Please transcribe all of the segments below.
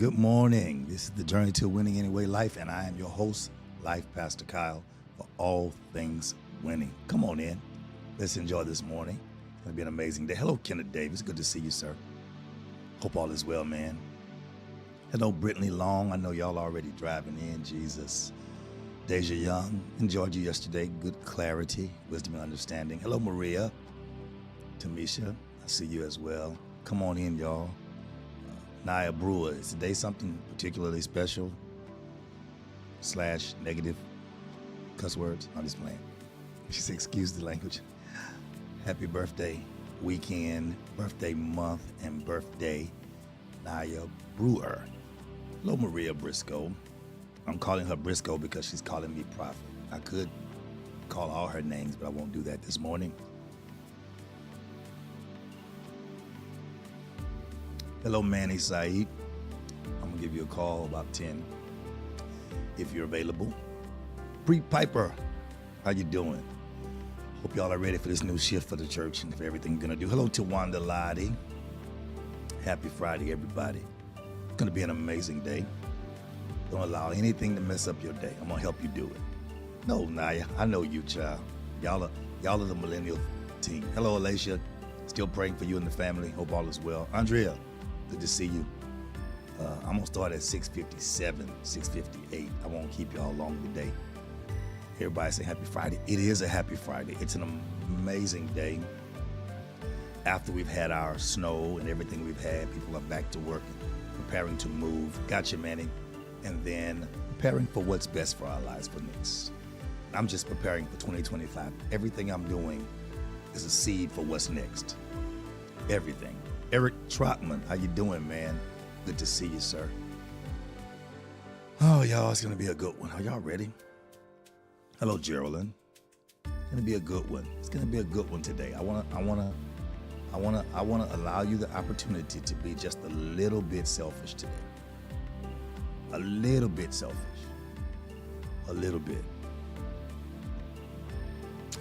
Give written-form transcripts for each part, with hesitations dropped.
Good morning. This is the Journey to Winning Anyway Life, and I am your host, Life Pastor Kyle, for all things winning. Come on in. Let's enjoy this morning. It's going to be an amazing day. Hello, Kenneth Davis. Good to see you, sir. Hope all is well, man. Hello, Brittany Long. I know y'all already driving in. Jesus. Deja Young. Enjoyed you yesterday. Good clarity, wisdom, and understanding. Hello, Maria. Tamisha. I see you as well. Come on in, y'all. Naya Brewer, is today something particularly special / negative cuss words? I'm just playing. She said, excuse the language. Happy birthday weekend, birthday month, and birthday, Naya Brewer. Hello, Maria Briscoe. I'm calling her Briscoe because she's calling me Prophet. I could call all her names, but I won't do that this morning. Hello, Manny Saeed. I'm going to give you a call about 10 if you're available. Bree Piper, how you doing? Hope y'all are ready for this new shift for the church and for everything we're going to do. Hello to Wanda Lottie. Happy Friday, everybody. It's going to be an amazing day. Don't allow anything to mess up your day. I'm going to help you do it. No, Naya, I know you, child. Y'all are the millennial team. Hello, Alicia. Still praying for you and the family. Hope all is well. Andrea. Good to see you. I'm going to start at 6:57, 6:58. I won't keep y'all long today. Everybody say happy Friday. It is a happy Friday. It's an amazing day. After we've had our snow and everything we've had, people are back to work, preparing to move. Gotcha, Manny. And then preparing for what's best for our lives for next. I'm just preparing for 2025. Everything I'm doing is a seed for what's next. Everything. Eric Trotman, how you doing, man? Good to see you, sir. Oh, y'all, it's gonna be a good one. Are y'all ready? Hello, Geraldine. It's gonna be a good one. It's gonna be a good one today. I wanna allow you the opportunity to be just a little bit selfish today. A little bit selfish. A little bit.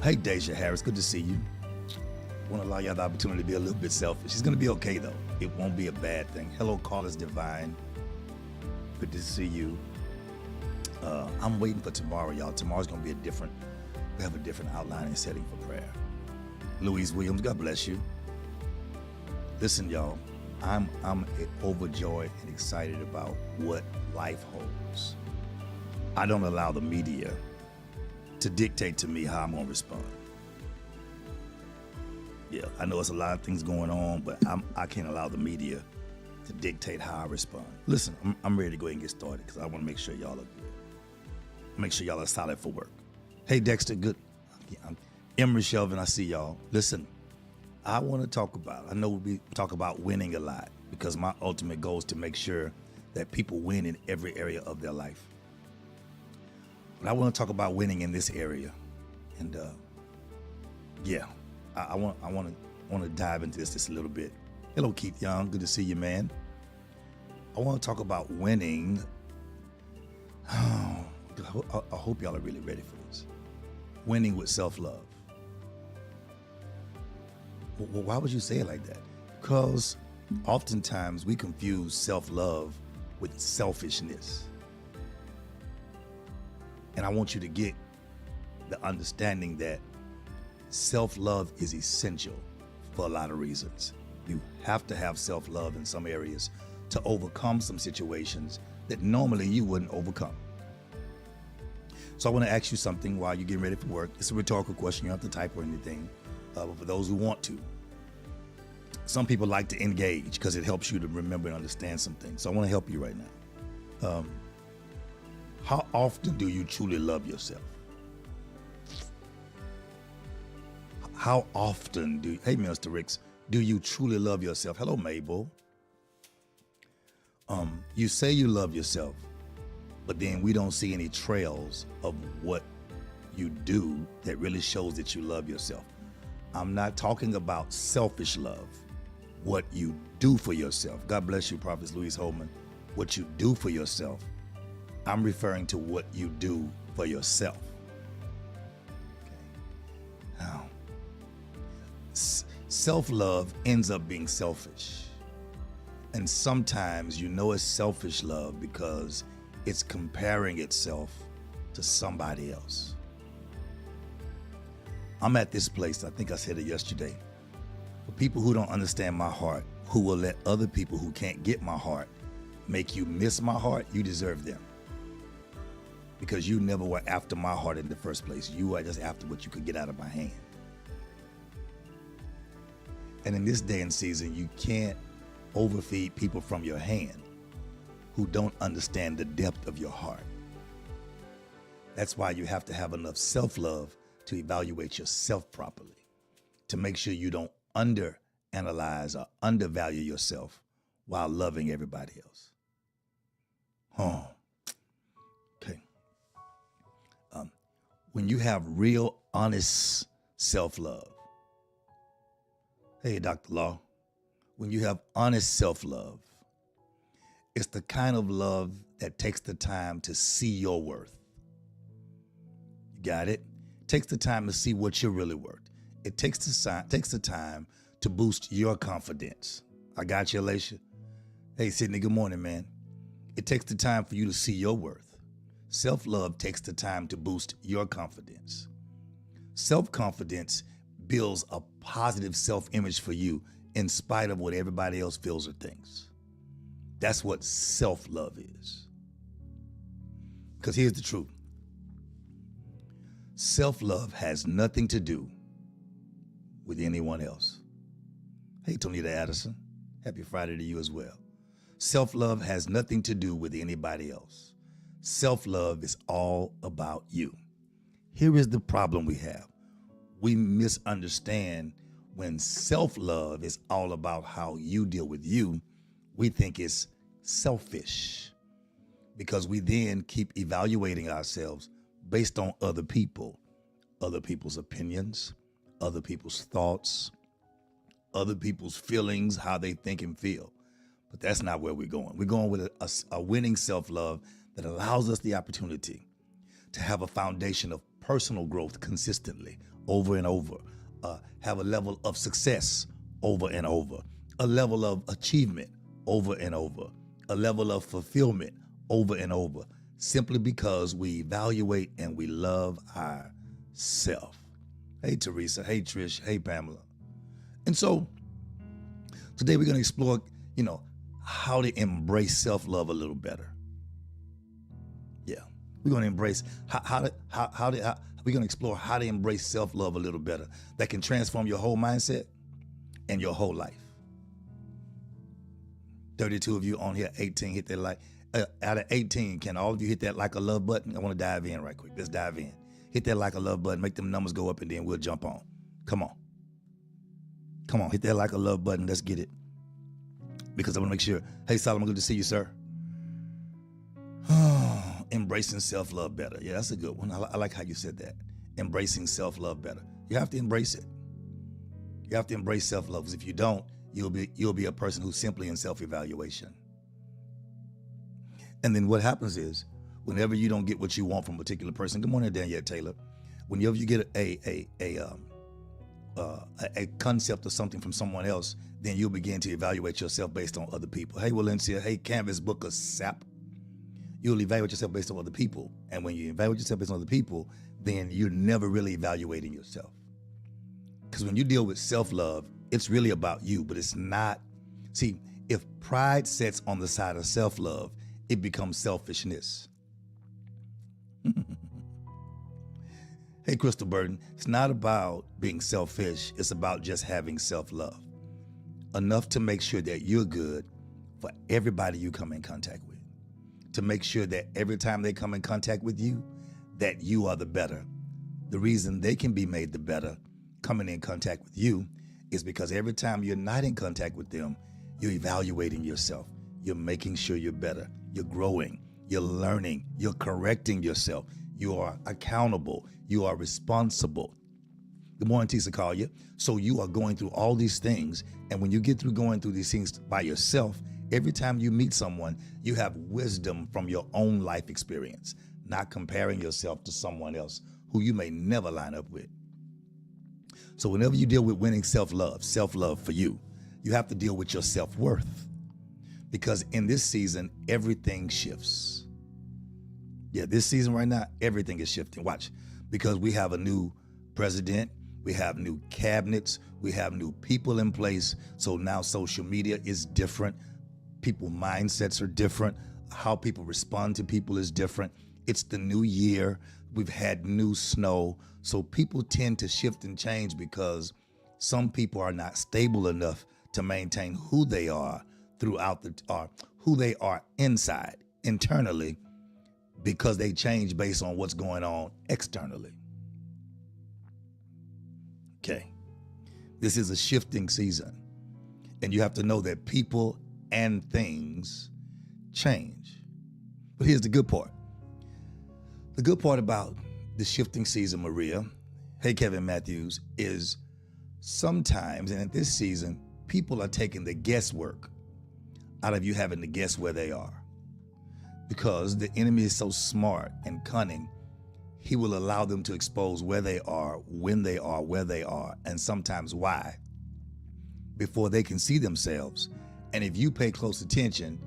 Hey, Deja Harris, good to see you. I want to allow y'all the opportunity to be a little bit selfish. It's going to be okay, though. It won't be a bad thing. Hello, Carlos Divine. Good to see you. I'm waiting for tomorrow, y'all. Tomorrow's going to be we have a different outline and setting for prayer. Louise Williams, God bless you. Listen, y'all, I'm overjoyed and excited about what life holds. I don't allow the media to dictate to me how I'm going to respond. Yeah, I know it's a lot of things going on, but I can't allow the media to dictate how I respond. Listen, I'm ready to go ahead and get started because I want to make sure y'all are good. Make sure y'all are solid for work. Hey, Dexter, good. I'm Emery Shelvin, I see y'all. Listen, I want to talk about, I know we talk about winning a lot because my ultimate goal is to make sure that people win in every area of their life. But I want to talk about winning in this area. And yeah. I want to dive into this just a little bit. Hello, Keith Young. Good to see you, man. I want to talk about winning. Oh, I hope y'all are really ready for this. Winning with self-love. Well, why would you say it like that? Because oftentimes we confuse self-love with selfishness. And I want you to get the understanding that self-love is essential for a lot of reasons. You have to have self-love in some areas to overcome some situations that normally you wouldn't overcome. So I want to ask you something while you're getting ready for work. It's a rhetorical question. You don't have to type or anything. But for those who want to, some people like to engage because it helps you to remember and understand some things. So I want to help you right now. How often do you truly love yourself? How often hey, Mr. Ricks, do you truly love yourself? Hello, Mabel. You say you love yourself, but then we don't see any trails of what you do that really shows that you love yourself. I'm not talking about selfish love, what you do for yourself. God bless you, Prophet Louise Holman. What you do for yourself. I'm referring to what you do for yourself. Okay. Now, self-love ends up being selfish. And sometimes you know it's selfish love because it's comparing itself to somebody else. I'm at this place, I think I said it yesterday, for people who don't understand my heart, who will let other people who can't get my heart make you miss my heart, you deserve them. Because you never were after my heart in the first place. You were just after what you could get out of my hand. And in this day and season, you can't overfeed people from your hand who don't understand the depth of your heart. That's why you have to have enough self-love to evaluate yourself properly, to make sure you don't underanalyze or undervalue yourself while loving everybody else. Okay. When you have real, honest self-love, hey, Dr. Law, when you have honest self-love, it's the kind of love that takes the time to see your worth. You got it? Takes the time to see what you're really worth. It takes the time to boost your confidence. I got you, Alicia. Hey, Sydney, good morning, man. It takes the time for you to see your worth. Self-love takes the time to boost your confidence. Self-confidence builds a positive self-image for you in spite of what everybody else feels or thinks. That's what self-love is. Because here's the truth. Self-love has nothing to do with anyone else. Hey, Tonita Addison. Happy Friday to you as well. Self-love has nothing to do with anybody else. Self-love is all about you. Here is the problem we have. We misunderstand when self-love is all about how you deal with you, we think it's selfish because we then keep evaluating ourselves based on other people, other people's opinions, other people's thoughts, other people's feelings, how they think and feel. But that's not where we're going. We're going with a winning self-love that allows us the opportunity to have a foundation of personal growth consistently over and over, have a level of success over and over, a level of achievement over and over, a level of fulfillment over and over, simply because we evaluate and we love ourselves. Hey, Teresa. Hey, Trish. Hey, Pamela. And so today we're going to explore, how to embrace self-love a little better. Yeah, we're going to embrace we're going to explore how to embrace self-love a little better that can transform your whole mindset and your whole life. 32 of you on here, 18, hit that like. Out of 18, can all of you hit that like a love button? I want to dive in right quick. Let's dive in. Hit that like a love button, make them numbers go up, and then we'll jump on. Come on. Come on, hit that like a love button. Let's get it. Because I want to make sure. Hey, Solomon, good to see you, sir. Embracing self-love better. Yeah, that's a good one. I like how you said that. Embracing self-love better. You have to embrace it. You have to embrace self-love, because if you don't, you'll be a person who's simply in self-evaluation. And then what happens is, whenever you don't get what you want from a particular person, good morning, Danielle Taylor. Whenever you get a concept or something from someone else, then you'll begin to evaluate yourself based on other people. Hey, Valencia. Hey, Canvas Booker Sap. You'll evaluate yourself based on other people. And when you evaluate yourself based on other people, then you're never really evaluating yourself. Because when you deal with self-love, it's really about you, but it's not. See, if pride sets on the side of self-love, it becomes selfishness. Hey, Crystal Burton, it's not about being selfish. It's about just having self-love. Enough to make sure that you're good for everybody you come in contact with. To make sure that every time they come in contact with you, that you are the better. The reason they can be made the better coming in contact with you is because every time you're not in contact with them, you're evaluating yourself. You're making sure you're better. You're growing. You're learning. You're correcting yourself. You are accountable. You are responsible. Good morning, Tisa Collier. So you are going through all these things. And when you get through going through these things by yourself, every time you meet someone, you have wisdom from your own life experience, not comparing yourself to someone else who you may never line up with. So whenever you deal with winning self-love for you, you have to deal with your self-worth. because in this season, everything shifts. Yeah, this season right now, everything is shifting. Watch, because we have a new president, we have new cabinets, we have new people in place. So now social media is different. People mindsets are different. How people respond to people is different. It's the new year. We've had new snow. So people tend to shift and change because some people are not stable enough to maintain who they are throughout who they are internally, because they change based on what's going on externally. Okay. This is a shifting season, and you have to know that people and things change. But here's the good part. The good part about the shifting season, Maria, hey, Kevin Matthews, is sometimes, and at this season, people are taking the guesswork out of you having to guess where they are. Because the enemy is so smart and cunning, he will allow them to expose where they are, when they are, where they are, and sometimes why, before they can see themselves. And if you pay close attention,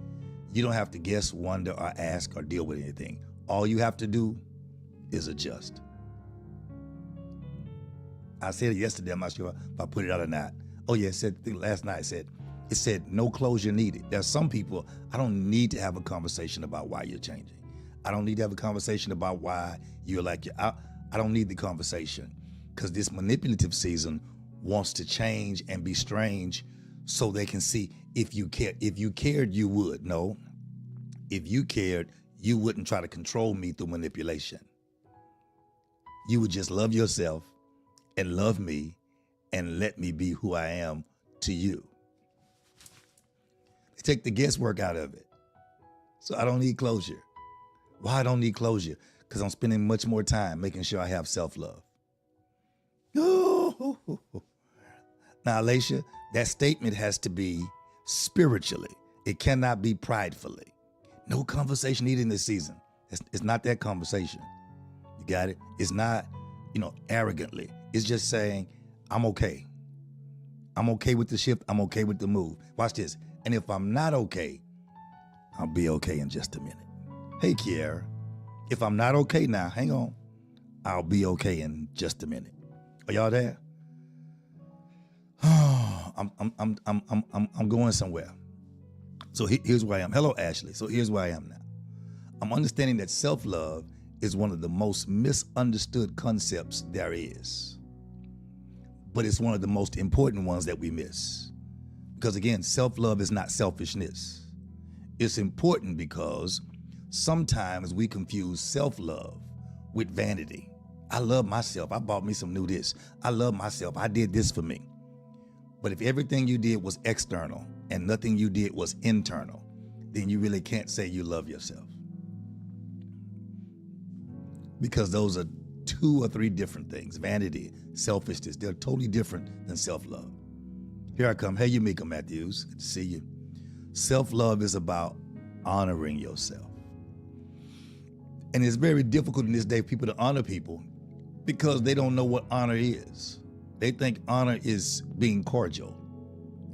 you don't have to guess, wonder, or ask, or deal with anything. All you have to do is adjust. I said it yesterday, I'm not sure if I put it out or not. Oh yeah, last night it said no closure needed. There's some people, I don't need to have a conversation about why you're changing. I don't need to have a conversation about why you're like, I don't need the conversation, because this manipulative season wants to change and be strange so they can see if you care. If you cared, you would. No, if you cared, you wouldn't try to control me through manipulation. You would just love yourself and love me and let me be who I am to you. Take the guesswork out of it. So I don't need closure. Why I don't need closure? Because I'm spending much more time making sure I have self-love. Now, Alacia, that statement has to be spiritually. It cannot be pridefully. No conversation needed in this season. It's not that conversation. You got it? It's not, arrogantly. It's just saying, I'm okay. I'm okay with the shift. I'm okay with the move. Watch this. And if I'm not okay, I'll be okay in just a minute. Hey, Kiara, if I'm not okay now, hang on. I'll be okay in just a minute. Are y'all there? I'm going somewhere. So here's where I am. Hello, Ashley. So here's where I am now. I'm understanding that self-love is one of the most misunderstood concepts there is. But it's one of the most important ones that we miss. Because again, self-love is not selfishness. It's important because sometimes we confuse self-love with vanity. I love myself. I bought me some new this. I love myself. I did this for me. But if everything you did was external and nothing you did was internal, then you really can't say you love yourself. Because those are 2 or 3 different things. Vanity, selfishness, they're totally different than self-love. Here I come. Hey, Yamika Matthews. Good to see you. Self-love is about honoring yourself. And it's very difficult in this day for people to honor people because they don't know what honor is. They think honor is being cordial.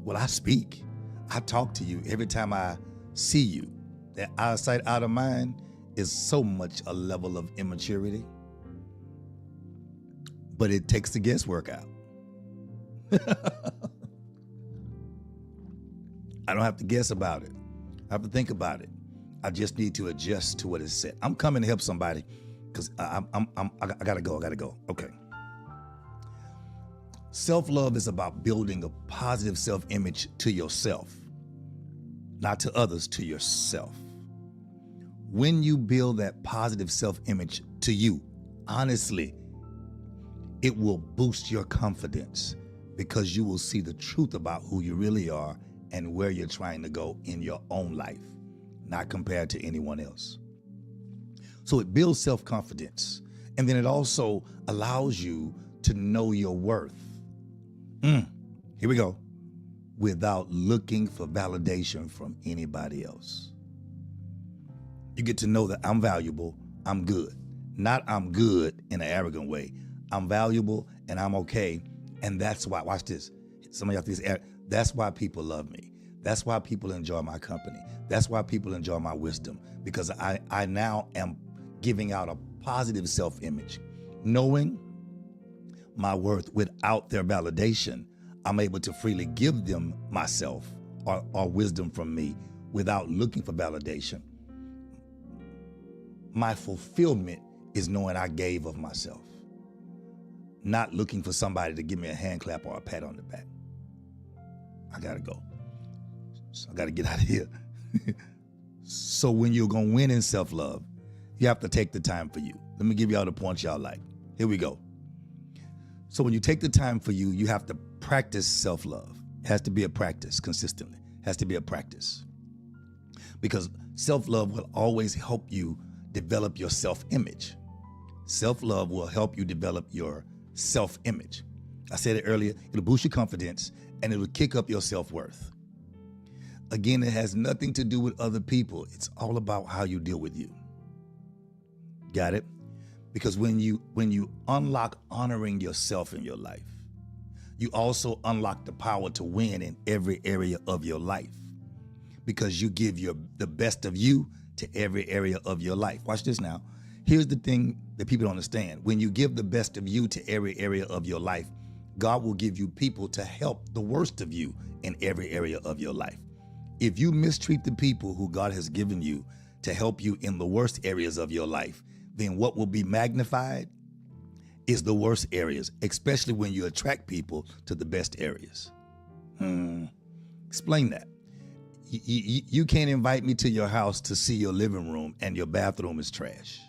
Well, I speak. I talk to you every time I see you. That out of sight, out of mind is so much a level of immaturity. But it takes the guesswork out. I don't have to guess about it. I have to think about it. I just need to adjust to what is said. I'm coming to help somebody because I gotta go. Okay. Self-love is about building a positive self-image to yourself, not to others, to yourself. When you build that positive self-image to you, honestly, it will boost your confidence because you will see the truth about who you really are and where you're trying to go in your own life, not compared to anyone else. So it builds self-confidence, and then it also allows you to know your worth. Here we go. Without looking for validation from anybody else. You get to know that I'm valuable, I'm good. Not I'm good in an arrogant way. I'm valuable and I'm okay. And that's why, watch this. Some of y'all think that's why people love me. That's why people enjoy my company. That's why people enjoy my wisdom, because I now am giving out a positive self-image. Knowing my worth without their validation, I'm able to freely give them myself or wisdom from me without looking for validation. My fulfillment is knowing I gave of myself, not looking for somebody to give me a hand clap or a pat on the back. I gotta go. So I gotta get out of here. So when you're gonna win in self-love, you have to take the time for you. Let me give y'all the points y'all like. Here we go. So when you take the time for you, you have to practice self-love. It has to be a practice consistently. It has to be a practice. Because self-love will always help you develop your self-image. Self-love will help you develop your self-image. I said it earlier, it'll boost your confidence and it'll kick up your self-worth. Again, it has nothing to do with other people. It's all about how you deal with you. Got it? Because when you unlock honoring yourself in your life, you also unlock the power to win in every area of your life, because you give the best of you to every area of your life. Watch this now. Here's the thing that people don't understand. When you give the best of you to every area of your life, God will give you people to help the worst of you in every area of your life. If you mistreat the people who God has given you to help you in the worst areas of your life, then what will be magnified is the worst areas, especially when you attract people to the best areas. Explain that. You can't invite me to your house to see your living room and your bathroom is trash.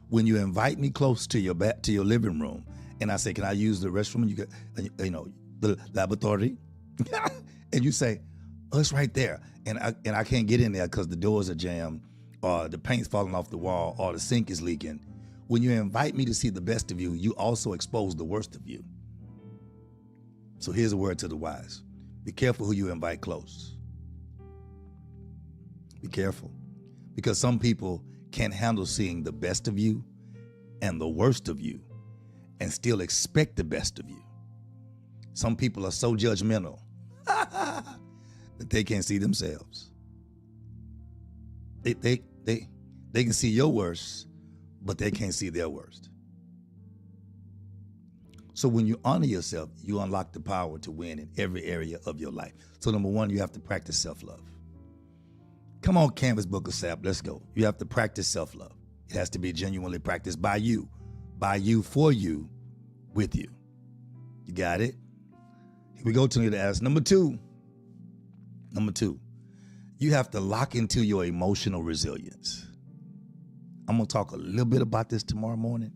When you invite me close to your living room and I say, can I use the restroom? And you get, the lavatory, and you say, oh, it's right there, and I can't get in there because the doors are jammed, or the paint's falling off the wall, or the sink is leaking. When you invite me to see the best of you, you also expose the worst of you. So here's a word to the wise. Be careful who you invite close. Be careful, because some people can't handle seeing the best of you and the worst of you and still expect the best of you. Some people are so judgmental that they can't see themselves. They can see your worst, but they can't see their worst. So when you honor yourself, you unlock the power to win in every area of your life. So number one, you have to practice self-love. Come on, Canvas Book of Sap, let's go. You have to practice self-love. It has to be genuinely practiced by you, for you, with you. You got it? Here we go, Tony to ask. Number two, you have to lock into your emotional resilience. I'm gonna talk a little bit about this tomorrow morning.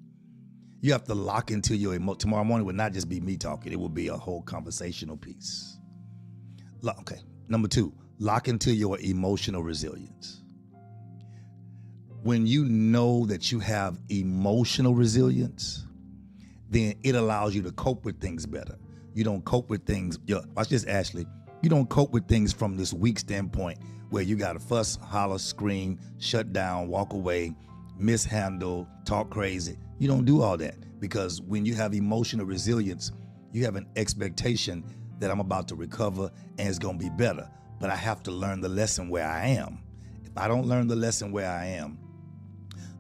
You have to lock into your tomorrow morning will not just be me talking, it will be a whole conversational piece. Okay, number two, lock into your emotional resilience. When you know that you have emotional resilience, then it allows you to cope with things better. You don't cope with things, watch this, Ashley. You don't cope with things from this weak standpoint where you got to fuss, holler, scream, shut down, walk away, mishandle, talk crazy. You don't do all that, because when you have emotional resilience, you have an expectation that I'm about to recover and it's going to be better. But I have to learn the lesson where I am. If I don't learn the lesson where I am,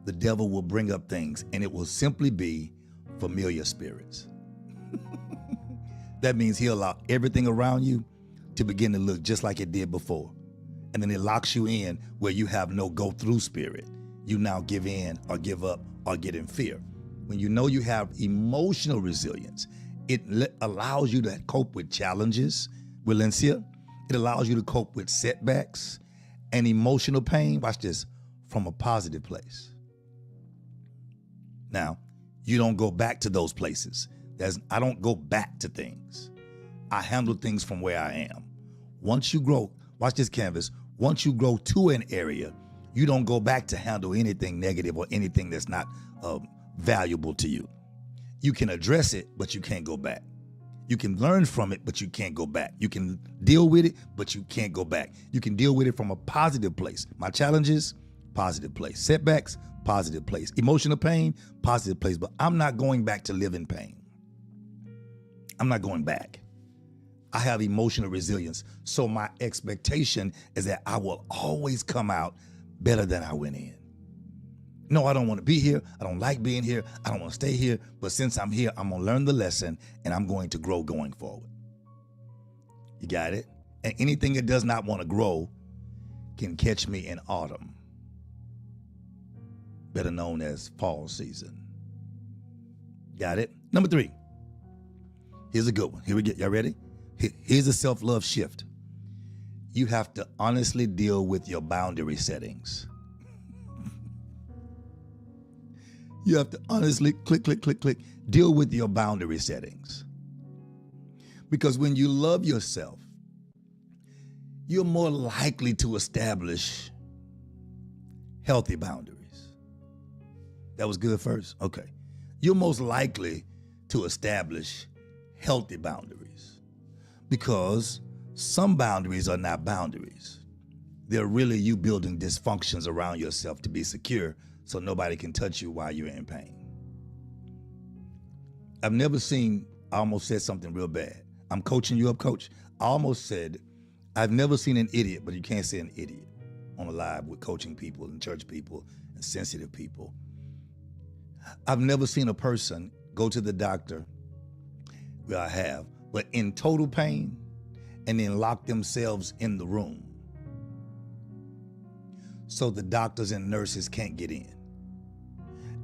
the devil will bring up things and it will simply be familiar spirits. That means he'll allow everything around you to begin to look just like it did before. And then it locks you in where you have no go-through spirit. You now give in or give up or get in fear. When you know you have emotional resilience, it allows you to cope with challenges, Valencia. It allows you to cope with setbacks and emotional pain, watch this, from a positive place. Now, you don't go back to those places. I don't go back to things. I handle things from where I am. Once you grow, watch this, Canvas, once you grow to an area, you don't go back to handle anything negative or anything that's not valuable to you. You can address it, but you can't go back. You can learn from it, but you can't go back. You can deal with it, but you can't go back. You can deal with it from a positive place. My challenges, positive place. Setbacks, positive place. Emotional pain, positive place. But I'm not going back to live in pain. I'm not going back. I have emotional resilience. So my expectation is that I will always come out better than I went in. No, I don't want to be here. I don't like being here. I don't want to stay here. But since I'm here, I'm going to learn the lesson and I'm going to grow going forward. You got it? And anything that does not want to grow can catch me in autumn, better known as fall season. Got it? Number 3. Here's a good one. Here we get. Y'all ready? Here's a self-love shift. You have to honestly deal with your boundary settings. You have to honestly click, deal with your boundary settings. Because when you love yourself, you're more likely to establish healthy boundaries. That was good first? Okay. You're most likely to establish healthy boundaries because some boundaries are not boundaries. They're really you building dysfunctions around yourself to be secure so nobody can touch you while you're in pain. I've never seen, I almost said something real bad. I'm coaching you up, coach. I almost said, I've never seen an idiot, but you can't say an idiot on a live with coaching people and church people and sensitive people. I've never seen a person go to the doctor, well, I have, but in total pain and then lock themselves in the room so the doctors and nurses can't get in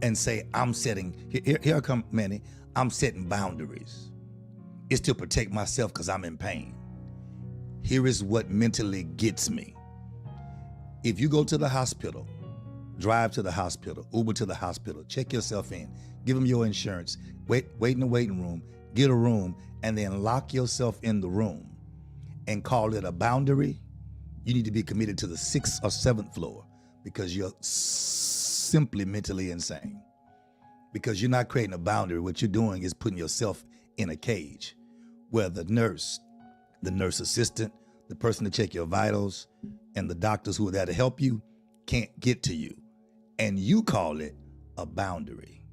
and say, I'm setting, here I come, Manny, I'm setting boundaries. It's to protect myself because I'm in pain. Here is what mentally gets me. If you go to the hospital, drive to the hospital, Uber to the hospital, check yourself in, give them your insurance, wait in the waiting room, get a room, and then lock yourself in the room and call it a boundary, you need to be committed to the 6th or 7th floor because you're simply mentally insane. Because you're not creating a boundary. What you're doing is putting yourself in a cage where the nurse assistant, the person to check your vitals, and the doctors who are there to help you can't get to you. And you call it a boundary.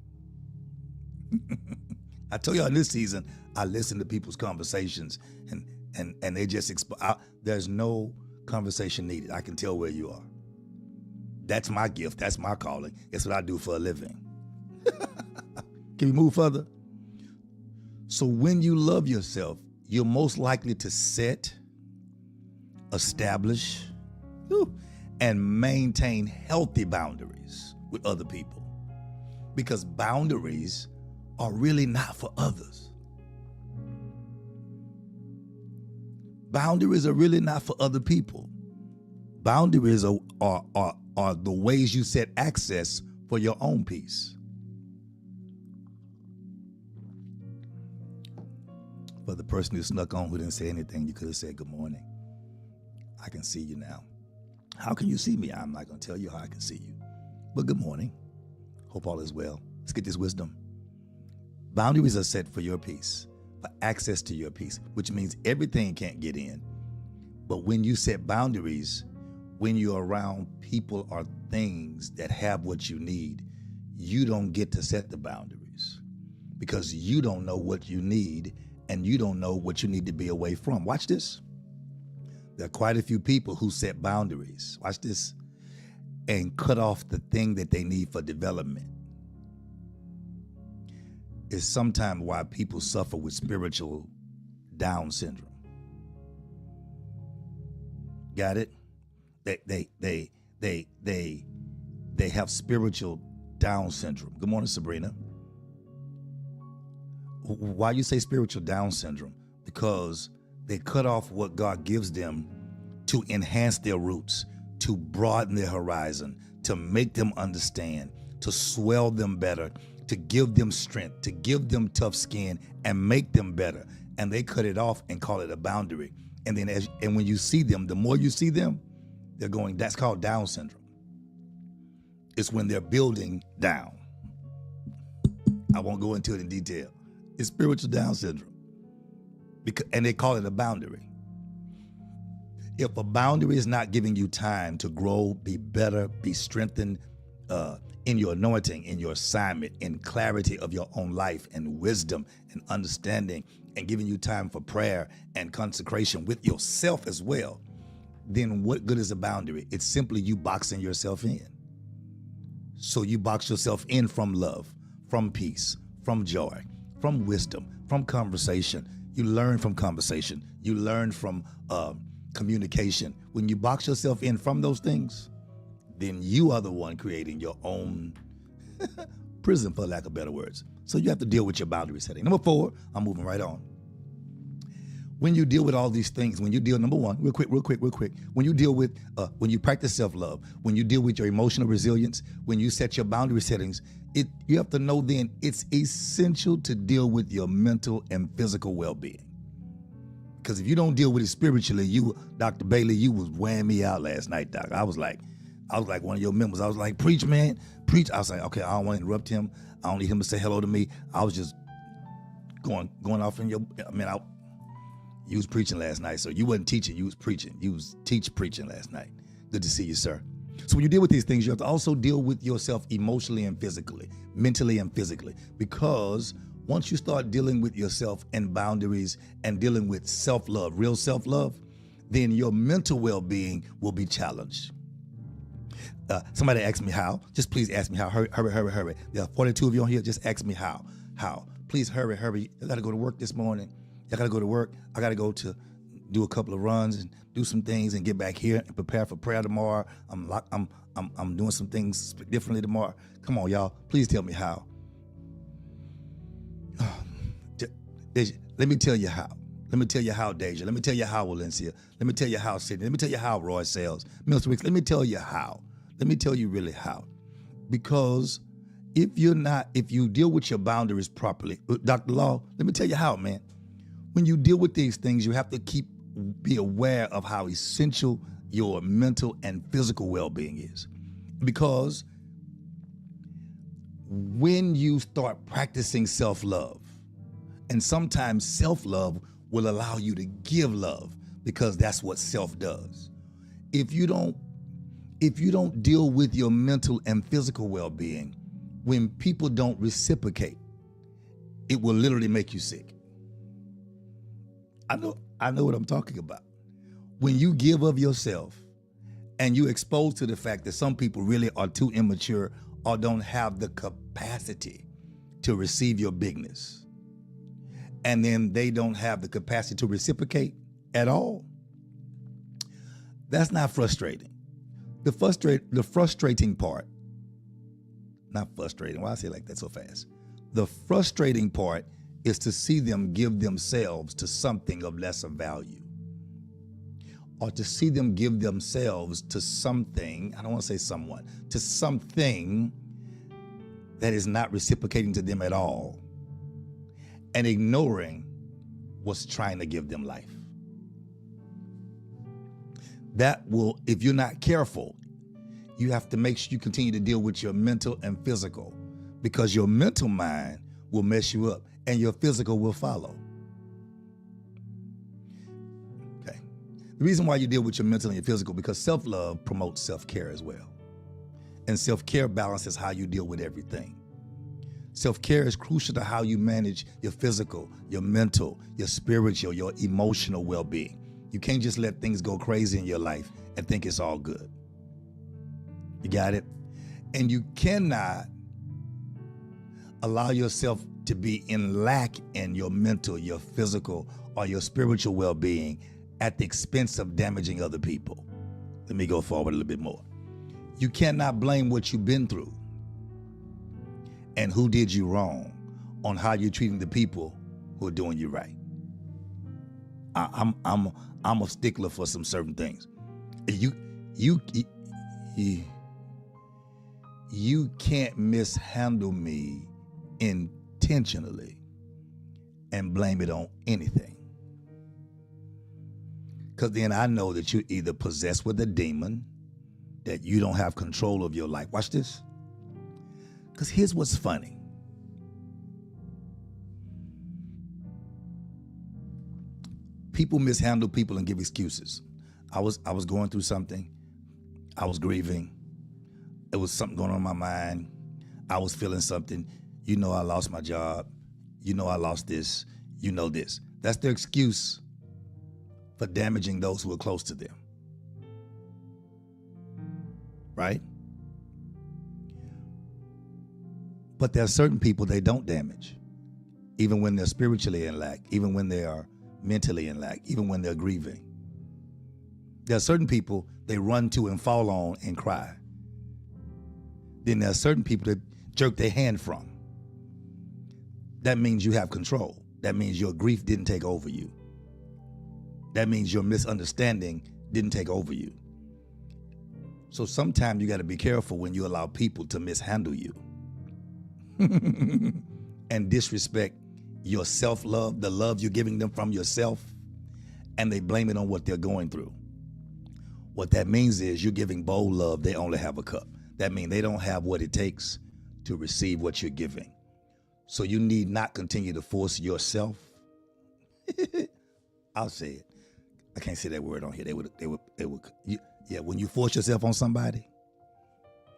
I told y'all in this season, I listen to people's conversations and they just, there's no conversation needed. I can tell where you are. That's my gift. That's my calling. It's what I do for a living. Can we move further? So when you love yourself, you're most likely to set, establish, and maintain healthy boundaries with other people. Because boundaries are really not for others. Boundaries are really not for other people. Boundaries are the ways you set access for your own peace. For the person who snuck on who didn't say anything, you could have said good morning. I can see you now. How can you see me? I'm not going to tell you how I can see you. But good morning. Hope all is well. Let's get this wisdom. Boundaries are set for your peace, for access to your peace, which means everything can't get in. But when you set boundaries, when you're around people or things that have what you need, you don't get to set the boundaries because you don't know what you need and you don't know what you need to be away from. Watch this. There are quite a few people who set boundaries, watch this, and cut off the thing that they need for development. It's sometimes why people suffer with spiritual Down syndrome. Got it? They have spiritual Down syndrome. Good morning, Sabrina. Why you say spiritual Down syndrome? Because they cut off what God gives them to enhance their roots, to broaden their horizon, to make them understand, to swell them better, to give them strength, to give them tough skin and make them better. And they cut it off and call it a boundary. And then and when you see them, the more you see them, they're going, that's called Down syndrome. It's when they're building down. I won't go into it in detail. It's spiritual Down syndrome. And they call it a boundary. If a boundary is not giving you time to grow, be better, be strengthened, in your anointing, in your assignment, in clarity of your own life, and wisdom and understanding, and giving you time for prayer and consecration with yourself as well, then what good is a boundary? It's simply you boxing yourself in. So you box yourself in from love, from peace, from joy, from wisdom, from conversation. You learn from conversation. You learn from communication. When you box yourself in from those things, then you are the one creating your own prison, for lack of better words. So you have to deal with your boundary setting. Number 4, I'm moving right on. When you deal with all these things, when you deal, number 1, real quick, when you deal with, when you practice self-love, when you deal with your emotional resilience, when you set your boundary settings, you have to know then it's essential to deal with your mental and physical well-being. Because if you don't deal with it spiritually, Dr. Bailey, you was wearing me out last night, Doc. I was like one of your members. I was like, preach, man, preach. I was like, okay, I don't want to interrupt him. I don't need him to say hello to me. I was just going off in you was preaching last night, so you wasn't teaching, you was preaching. You was preaching last night. Good to see you, sir. So when you deal with these things, you have to also deal with yourself emotionally and physically, mentally and physically, because once you start dealing with yourself and boundaries and dealing with self-love, real self-love, then your mental well-being will be challenged. Somebody asked me how. Just please ask me how. Hurry. There are 42 of you on here. Just ask me how. How? Please hurry. I got to go to work this morning. I got to go to work. I got to go to do a couple of runs and do some things and get back here and prepare for prayer tomorrow. I'm doing some things differently tomorrow. Come on, y'all. Please tell me how. Let me tell you how. Let me tell you how, Deja. Let me tell you how, Valencia. Let me tell you how, Sydney. Let me tell you how, Roy Sales. Mr. Wicks, let me tell you how. Let me tell you really how. Because if you deal with your boundaries properly, Dr. Law, let me tell you how, man. When you deal with these things, you have to be aware of how essential your mental and physical well-being is. Because when you start practicing self-love, and sometimes self-love will allow you to give love, because that's what self does. If you don't deal with your mental and physical well-being, when people don't reciprocate, it will literally make you sick. I know what I'm talking about. When you give of yourself and you expose to the fact that some people really are too immature or don't have the capacity to receive your bigness, and then they don't have the capacity to reciprocate at all, that's not frustrating. The frustrating part, not frustrating, why I say it like that so fast? The frustrating part is to see them give themselves to something of lesser value, or to see them give themselves to something, I don't want to say someone, to something that is not reciprocating to them at all, and ignoring what's trying to give them life. That will, if you're not careful, you have to make sure you continue to deal with your mental and physical, because your mental mind will mess you up and your physical will follow. Okay. The reason why you deal with your mental and your physical, because self-love promotes self-care as well. And self-care balances how you deal with everything. Self-care is crucial to how you manage your physical, your mental, your spiritual, your emotional well-being. You can't just let things go crazy in your life and think it's all good. You got it? And you cannot allow yourself to be in lack in your mental, your physical, or your spiritual well-being at the expense of damaging other people. Let me go forward a little bit more. You cannot blame what you've been through and who did you wrong on how you're treating the people who are doing you right. I'm a stickler for some certain things. You can't mishandle me intentionally and blame it on anything. Because then I know that you're either possessed with a demon, that you don't have control of your life. Watch this. Because here's what's funny. People mishandle people and give excuses. I was going through something. I was grieving. There was something going on in my mind. I was feeling something. You know I lost my job. You know I lost this. You know this. That's their excuse for damaging those who are close to them. Right? But there are certain people they don't damage, even when they're spiritually in lack, even when they are mentally in lack, even when they're grieving. There are certain people they run to and fall on and cry. Then there are certain people that jerk their hand from. That means you have control. That means your grief didn't take over you. That means your misunderstanding didn't take over you. So sometimes you got to be careful when you allow people to mishandle you and disrespect your self-love, the love you're giving them from yourself, and they blame it on what they're going through. What that means is you're giving bold love, they only have a cup. That means they don't have what it takes to receive what you're giving. So you need not continue to force yourself. I'll say it. I can't say that word on here. When you force yourself on somebody,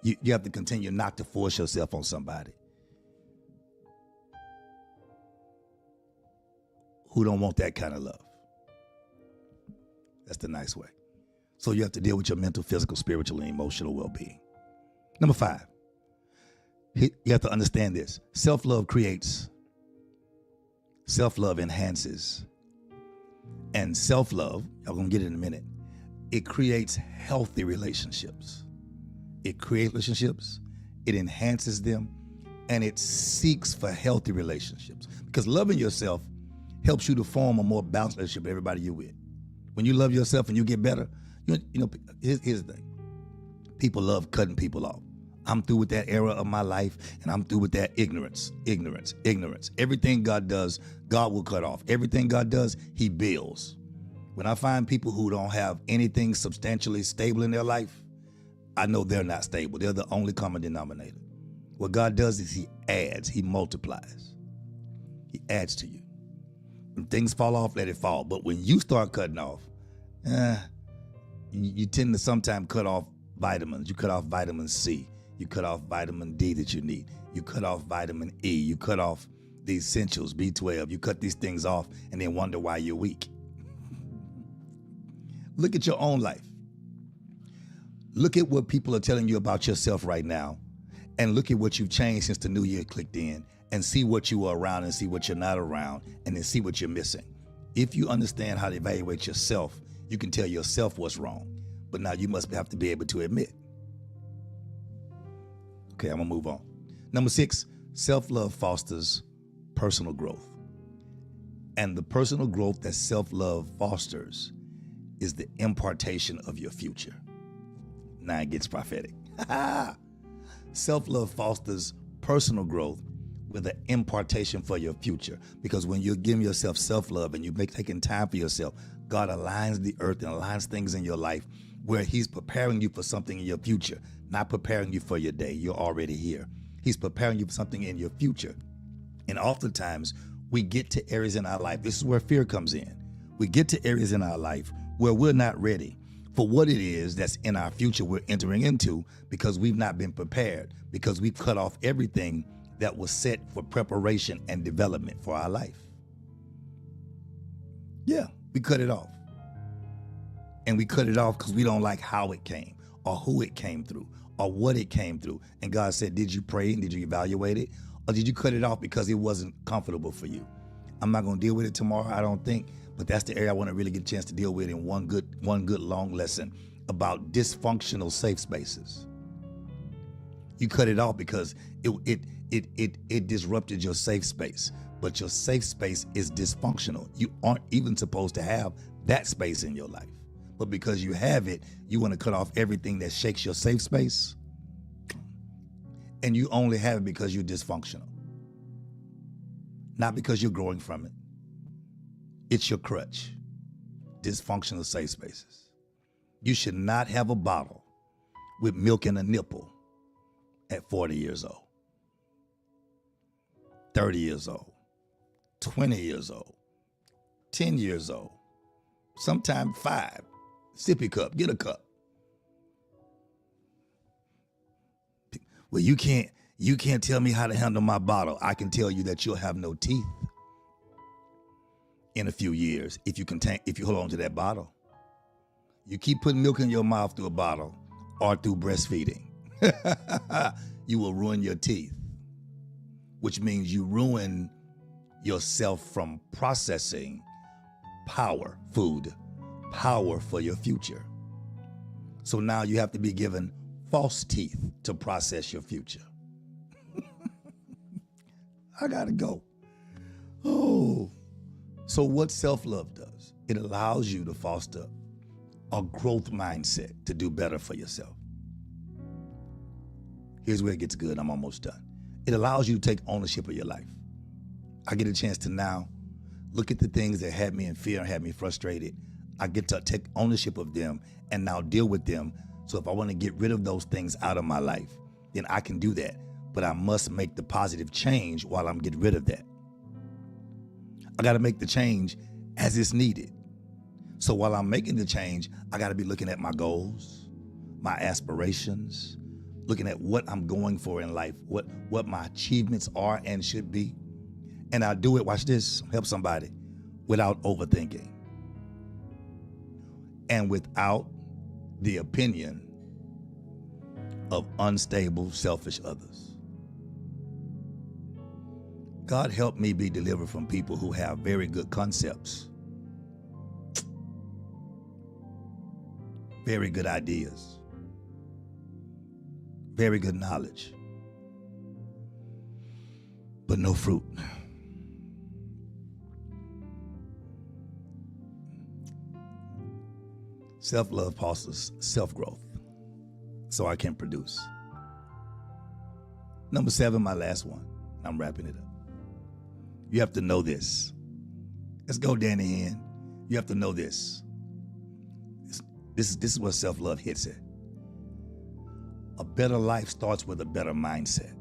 you have to continue not to force yourself on somebody who don't want that kind of love. That's the nice way. So you have to deal with your mental, physical, spiritual, and emotional well-being. Number 5, you have to understand this. Self-love creates, self-love enhances, and self-love, I'm going to get it in a minute, it creates healthy relationships. It creates relationships, it enhances them, and it seeks for healthy relationships. Because loving yourself helps you to form a more balanced relationship with everybody you're with. When you love yourself and you get better, you know, here's the thing. People love cutting people off. I'm through with that era of my life, and I'm through with that ignorance. Everything God does, God will cut off. Everything God does, he builds. When I find people who don't have anything substantially stable in their life, I know they're not stable. They're the only common denominator. What God does is he adds, he multiplies. He adds to you. When things fall off, let it fall. But when you start cutting off, you tend to sometimes cut off vitamins. You cut off vitamin C. You cut off vitamin D that you need. You cut off vitamin E. You cut off the essentials, B12. You cut these things off and then wonder why you're weak. Look at your own life. Look at what people are telling you about yourself right now, and look at what you've changed since the new year clicked in, and see what you are around and see what you're not around, and then see what you're missing. If you understand how to evaluate yourself, you can tell yourself what's wrong. But now you must have to be able to admit. Okay, I'm gonna move on. Number 6, self-love fosters personal growth. And the personal growth that self-love fosters is the impartation of your future. Now it gets prophetic. Self-love fosters personal growth with an impartation for your future. Because when you're giving yourself self-love and you're taking time for yourself, God aligns the earth and aligns things in your life where he's preparing you for something in your future, not preparing you for your day. You're already here. He's preparing you for something in your future. And oftentimes we get to areas in our life. This is where fear comes in. We get to areas in our life where we're not ready for what it is that's in our future we're entering into, because we've not been prepared, because we've cut off everything that was set for preparation and development for our life. Yeah, we cut it off. And we cut it off because we don't like how it came, or who it came through, or what it came through. And God said, did you pray and did you evaluate it? Or did you cut it off because it wasn't comfortable for you? I'm not going to deal with it tomorrow, I don't think, but that's the area I want to really get a chance to deal with in one good long lesson about dysfunctional safe spaces. You cut it off because it disrupted your safe space, but your safe space is dysfunctional. You aren't even supposed to have that space in your life. But because you have it, you want to cut off everything that shakes your safe space. And you only have it because you're dysfunctional. Not because you're growing from it. It's your crutch. Dysfunctional safe spaces. You should not have a bottle with milk and a nipple at 40 years old, 30 years old, 20 years old, 10 years old, sometime 5. Sippy cup, get a cup. Well, you can't You can't tell me how to handle my bottle. I can tell you that you'll have no teeth in a few years if you hold on to that bottle. You keep putting milk in your mouth through a bottle or through breastfeeding. You will ruin your teeth, which means you ruin yourself from processing food for your future. So now you have to be given false teeth to process your future. I gotta go. Oh, so what self-love does, it allows you to foster a growth mindset to do better for yourself. Here's where it gets good. I'm almost done. It allows you to take ownership of your life. I get a chance to now look at the things that had me in fear and had me frustrated. I get to take ownership of them and now deal with them. So if I want to get rid of those things out of my life, then I can do that. But I must make the positive change while I'm getting rid of that. I got to make the change as it's needed. So while I'm making the change, I got to be looking at my goals, my aspirations, looking at what I'm going for in life, what my achievements are and should be. And I do it, watch this, help somebody, without overthinking and without the opinion of unstable, selfish others. God help me be delivered from people who have very good concepts, very good ideas, very good knowledge, but no fruit. Self-love fosters self-growth, so I can produce. Number 7, my last one. I'm wrapping it up. You have to know this. Let's go, Danny Henn. You have to know this. This is where self-love hits it. A better life starts with a better mindset.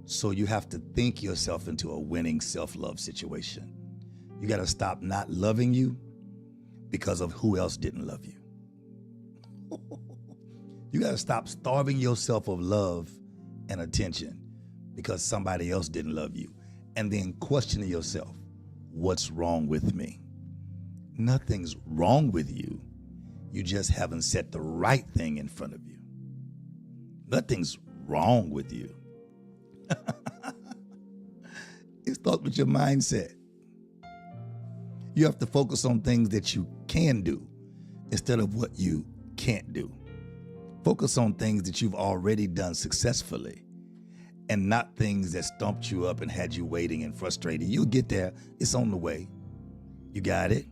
So you have to think yourself into a winning self-love situation. You got to stop not loving you because of who else didn't love you. You got to stop starving yourself of love and attention because somebody else didn't love you. And then questioning yourself, what's wrong with me? Nothing's wrong with you. You just haven't set the right thing in front of you. Nothing's wrong with you. It starts with your mindset. You have to focus on things that you can do instead of what you can't do. Focus on things that you've already done successfully and not things that stumped you up and had you waiting and frustrated. You'll get there. It's on the way. You got it?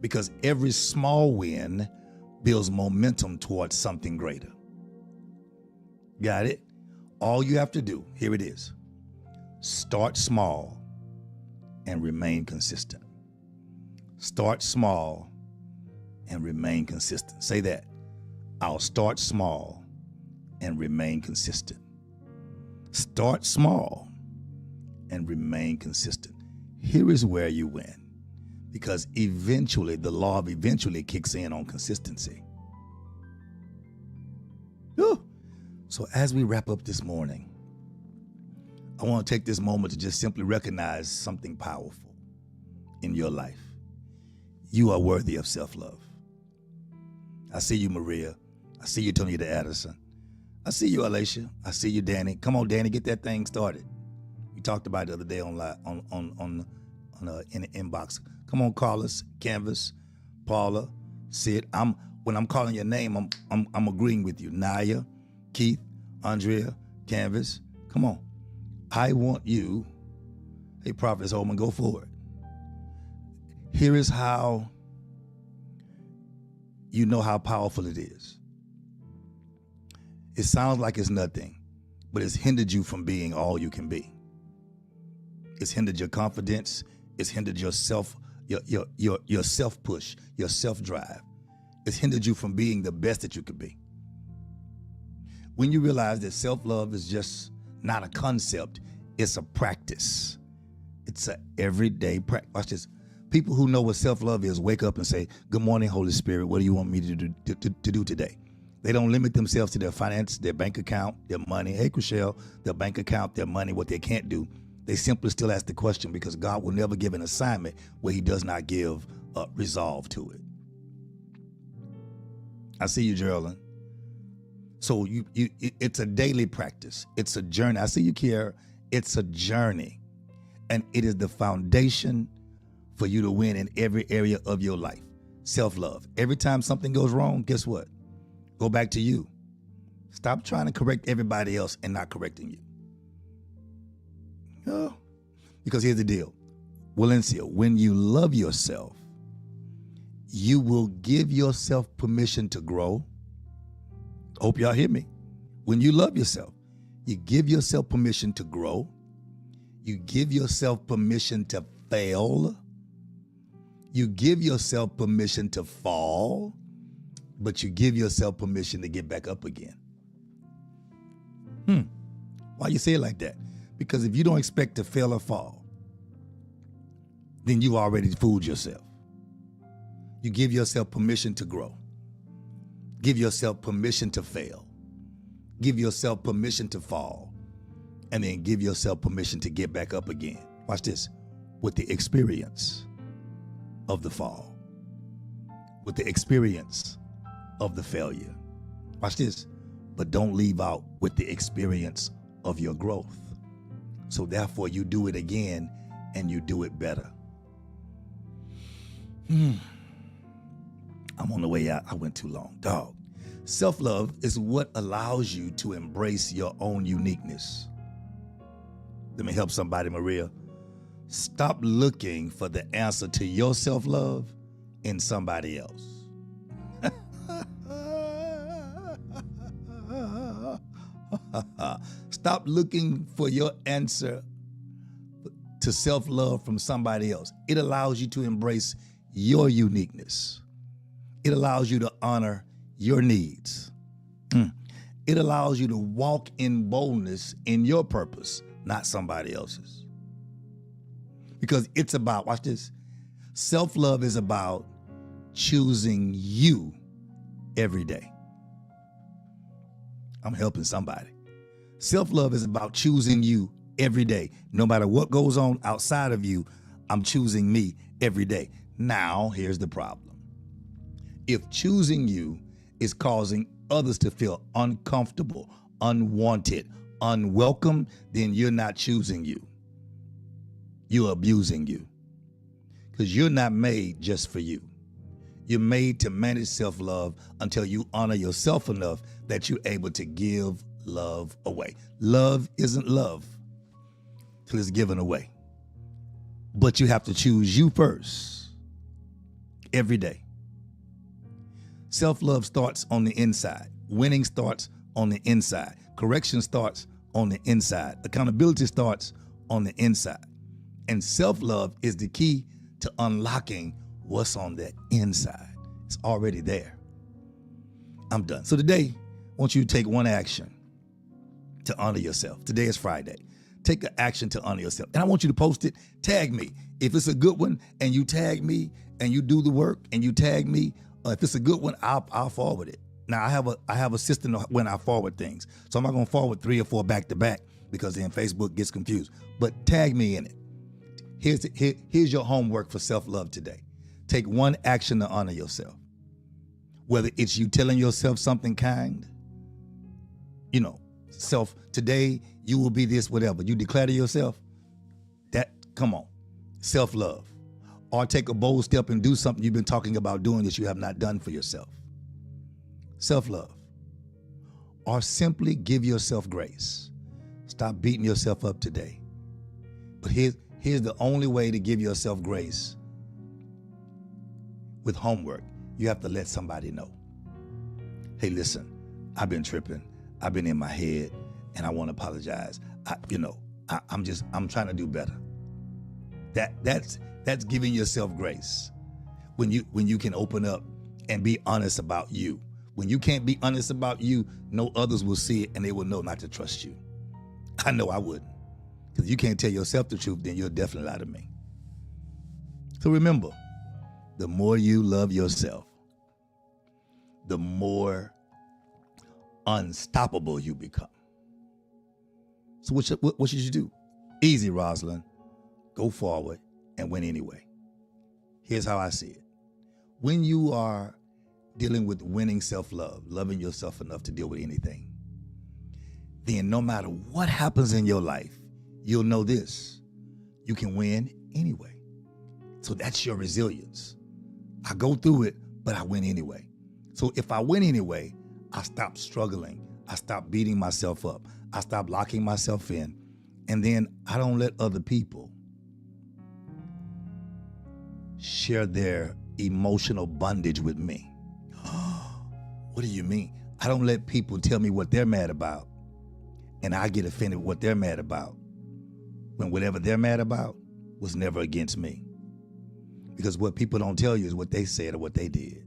Because every small win builds momentum towards something greater. Got it? All you have to do, here it is, start small and remain consistent. Start small and remain consistent. Say that. I'll start small and remain consistent. Start small and remain consistent. Here is where you win, because eventually the law of eventually kicks in on consistency. Whew. So as we wrap up this morning, I want to take this moment to just simply recognize something powerful in your life. You are worthy of self-love. I see you, Maria. I see you, Tonita Addison. I see you, Alicia. I see you, Danny. Come on, Danny, get that thing started. We talked about it the other day in the inbox. Come on, Carlos, Canvas, Paula, Sid. When I'm calling your name, I'm agreeing with you. Naya, Keith, Andrea, Canvas. Come on. I want you. Hey, Prophet Holman, go forward. Here is how you know how powerful it is. It sounds like it's nothing, but it's hindered you from being all you can be. It's hindered your confidence. It's hindered your self push, your self-drive. It's hindered you from being the best that you could be. When you realize that self-love is just not a concept, it's a practice. It's an everyday practice. Watch this. People who know what self-love is wake up and say, good morning, Holy Spirit. What do you want me to do today? They don't limit themselves to their finance, their bank account, their money. Hey, Chriselle, their bank account, their money, what they can't do. They simply still ask the question because God will never give an assignment where he does not give a resolve to it. I see you, Geraldine. So it's a daily practice. It's a journey. I see you, Kiara. It's a journey. And it is the foundation for you to win in every area of your life. Self-love. Every time something goes wrong, guess what? Go back to you. Stop trying to correct everybody else and not correcting you. Oh, because here's the deal. Valencia, when you love yourself, you will give yourself permission to grow. Hope y'all hear me. When you love yourself, you give yourself permission to grow. You give yourself permission to fail. You give yourself permission to fall, but you give yourself permission to get back up again. Why you say it like that? Because if you don't expect to fail or fall, then you already fooled yourself. You give yourself permission to grow. Give yourself permission to fail. Give yourself permission to fall. And then give yourself permission to get back up again. Watch this. With the experience of the fall. With the experience of the failure. Watch this. But don't leave out with the experience of your growth. So therefore you do it again and you do it better. I'm on the way out. I went too long. Dog. Self-love is what allows you to embrace your own uniqueness. Let me help somebody, Maria. Stop looking for the answer to your self-love in somebody else. Stop looking for your answer to self-love from somebody else. It allows you to embrace your uniqueness. It allows you to honor your needs. It allows you to walk in boldness in your purpose, not somebody else's. Because it's about, watch this, self-love is about choosing you every day. I'm helping somebody. Self-love is about choosing you every day. No matter what goes on outside of you, I'm choosing me every day. Now, here's the problem. If choosing you is causing others to feel uncomfortable, unwanted, unwelcome, then you're not choosing you. You're abusing you. Because you're not made just for you. You're made to manage self-love until you honor yourself enough that you're able to give love away. Love isn't love till it's given away. But you have to choose you first every day. Self-love starts on the inside. Winning starts on the inside. Correction starts on the inside. Accountability starts on the inside. And self-love is the key to unlocking what's on the inside. It's already there. I'm done. So today, I want you to take one action to honor yourself. Today is Friday. Take an action to honor yourself. And I want you to post it. Tag me. If it's a good one and you tag me and you do the work and you tag me, if it's a good one, I'll forward it. Now, I have a system when I forward things. So I'm not going to forward 3 or 4 back to back because then Facebook gets confused. But tag me in it. Here's your homework for self-love today. Take one action to honor yourself. Whether it's you telling yourself something kind, today you will be this, whatever. You declare to yourself that, come on, self-love. Or take a bold step and do something you've been talking about doing that you have not done for yourself. Self-love. Or simply give yourself grace. Stop beating yourself up today. But here's the only way to give yourself grace. With homework, you have to let somebody know. Hey, listen, I've been tripping. I've been in my head and I want to apologize. I'm trying to do better. That's giving yourself grace. When you can open up and be honest about you. When you can't be honest about you, no others will see it and they will know not to trust you. I know I wouldn't. Because if you can't tell yourself the truth, then you'll definitely lie to me. So remember, the more you love yourself, the more unstoppable you become. So what should you do? Easy, Rosalind. Go forward and win anyway. Here's how I see it. When you are dealing with winning self-love, loving yourself enough to deal with anything, then no matter what happens in your life, you'll know this: you can win anyway. So that's your resilience. I go through it, but I win anyway. So if I win anyway, I stop struggling. I stop beating myself up. I stop locking myself in. And then I don't let other people share their emotional bondage with me. What do you mean? I don't let people tell me what they're mad about, and I get offended with what they're mad about, when whatever they're mad about was never against me. Because what people don't tell you is what they said or what they did.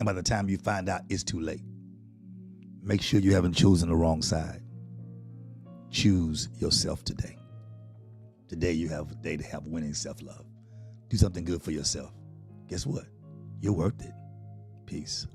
And by the time you find out, it's too late. Make sure you haven't chosen the wrong side. Choose yourself today. Today you have a day to have winning self-love. Do something good for yourself. Guess what? You're worth it. Peace.